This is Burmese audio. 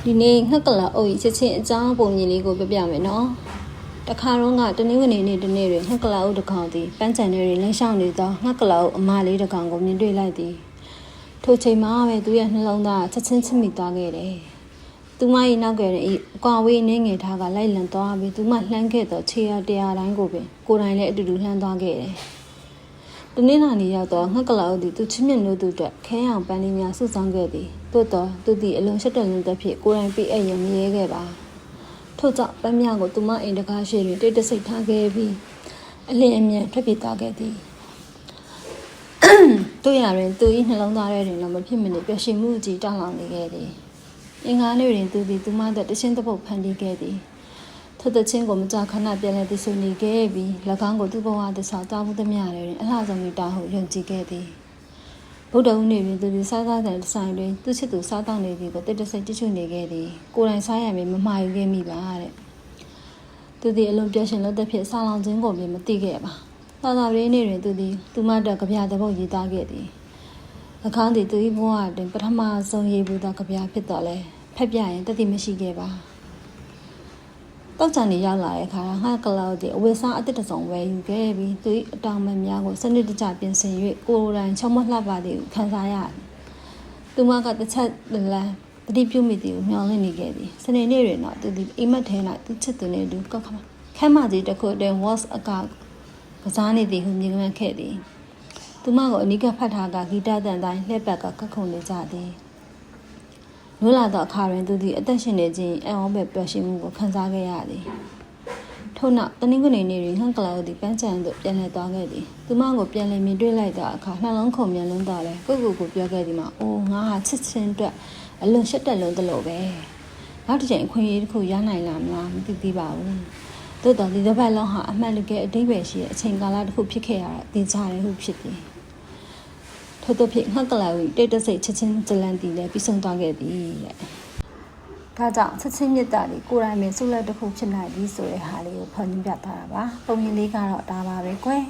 ဒီနေ့ငှက်ကလာအုပ်ကြီးချက်ချင်းအကြောင်းပုံမြင်လေးကိုပြပြမယ်နော်တခါတော့ကတနင်္ဂနွေနေ့တနေ့တွင်ငှက်ကလာအုပ်တစ်ကောင်သည်ပန်းချန်တွေလမ်းလျှောက်နေသောငှက်ကလာအုပ်အမလေးတစ်ကောင်ကိုမြင်တွေ့လိုက်သည်ထိုချိန်မှာပဲသူရဲ့နှလုံးသားချက်ချင်းချစ်မိသွားခဲ့တယ်သူမ၏နောက်ကတွင်အကွာဝေးနေငယ်ထားကလိုက်လံသွားပြီးသူမလှမ်းခဲ့သောခြေရတရားတိုင်းကိုပင်ကိုယ်တိုင်လည်းအတူတူလှမ်းသွားခဲ့တယ်တနေ့လာနေရောက်တော့ငှက်ကလာအုပ်သည်သူချစ်မြတ်နိုးသူအတွက်ခဲအောင်ပန်းလေးများစုဆောင်ခဲ့သည်သို့တော့သူသည်အလုံးရှက်တဲ့လုံးသက်ဖြင့်ကိုယ်တိုင်ပြည့်အပ်ရမရဲခဲ့ပါထို့ကြောင့်ပန်းများကိုသူမအိမ်တကားရှိတွင်တိတ်တဆိတ်ထားခဲ့ပြီးအလင်းအမြန်ထွက်ပြေးသွားခဲ့သည်တို့ရတွင်သူ၏နှလုံးသားထဲတွင်လည်းမဖြစ်မနေပျော်ရွှင်မှုကြီးတောင်းလောင်နေခဲ့သည်အင်္ဂါနေ့တွင်သူသည်သူမတို့တခြင်းတစ်ပုတ်ဖန်တီးခဲ့သည်ထို့တခြင်းကိုမကြာခဏပြန်လည်တည်ဆူနေခဲ့ပြီး၎င်းကိုသူ့ဘဝသစ္စာတောင်းမှုသမျှတွင်အလှဆုံးမိတာဟုယုံကြည်ခဲ့သည်ဗုဒ္ဓဦးနေတွင်သူသည်စားတဲ့ဆိုင်တွင်သူချစ်သူစားတောင်းနေသည်ကိုတိတ်တဆိတ်ကြည့်ရှုနေခဲ့သည်ကိုယ်တိုင်စားရမည်မမှားယူခဲ့မိပါတဲ့သူသည်အလုံးပျော်ရွှင်လို့တစ်ဖြစ်စားလောင်ခြင်းကိုမသိခဲ့ပါသာသာရေးနေ့တွင်သူသည်သူမတို့ကြပြတဲ့ဘုတ်ရေးသားခဲ့သည်၎င်းသည်သူ၏ဘဝတွင်ပထမဆုံးရေးဘူးသောကြပြဖြစ်တော်လဲဖက်ပြရင်တတိမရှိခဲ့ပါတောက်ချန်နေရောက်လာတဲ့အခါငှက်ကလာသည်အဝတ်စားအသစ်တစ်စုံဝယ်ယူခဲ့ပြီးသူ၏အတောင်ပံများကိုစနစ်တကျပြင်ဆင်၍ကိုယ်တိုင်ချောမလှပသည်ကိုခံစားရသည်သူမကတစ်ချက်လမ်းတတိပြုမိသည်ကိုမျှော်လင့်နေခဲ့သည်စနေနေ့တွင်တော့သူသည်အိမ်မက်ထဲ၌သူချစ်သူနှင့်အတူခမ်းမကြီးတစ်ခုအတွင်း waltz အကစားနေသည်ဟုမြင်မှန်ခဲ့သည်သူမကိုအနီးကပ်ဖတ်ထားကဂီတတန်တိုင်းလှည့်ပတ်ကကခုန်နေကြသည်နိုးလာသောအခါတွင်သူသည်အသက်ရှင်နေခြင်းအံ့ဩပဲပျော်ရွှင်မှုကိုခံစားခဲ့ရသည်ထို့နောက်တနင်္ဂနွေနေ့တွင်ဟန်ကလာသည်ပန်းချန်သို့ပြန်လည်သွားခဲ့သည်သူမကိုပြန်လည်မြင်တွေ့လိုက်သောအခါနှလုံးခုန်မြန်လွန်းသွားလဲကိုကိုပြောခဲ့သည်မှာအိုးငါဟာချစ်ချင်းအတွက်အလွန်ရှက်တက်လုံးသလိုပဲနောက်တစ်ချိန်အခွင့်အရေးတစ်ခုရနိုင်လားမလားမသိသေးပါဘူးသို့တော်ဒီတစ်ပတ်လုံးဟာအမှန်တကယ်အတိတ်ပဲရှိတဲ့အချိန်ကာလတစ်ခုဖြစ်ခဲ့ရတာသိကြတယ်ဟုဖြစ်သည်ထို့သောဖြင့်ငှက်ကလာ၏တိတ်တဆိတ်ချက်ချင်းဇလန်တီလည်းပြီးဆုံးသွားခဲ့သည်တဲ့ဒါကြောင့်ချက်ချင်းမြတ်တာလေးကိုယ်တိုင်ပဲဆုလက်တစ်ခုဖြစ်နိုင်ပြီဆိုတဲ့ဟာလေးကိုဖော်ပြထားတာပါပုံရင်လေးကတော့ဒါပါပဲကွယ်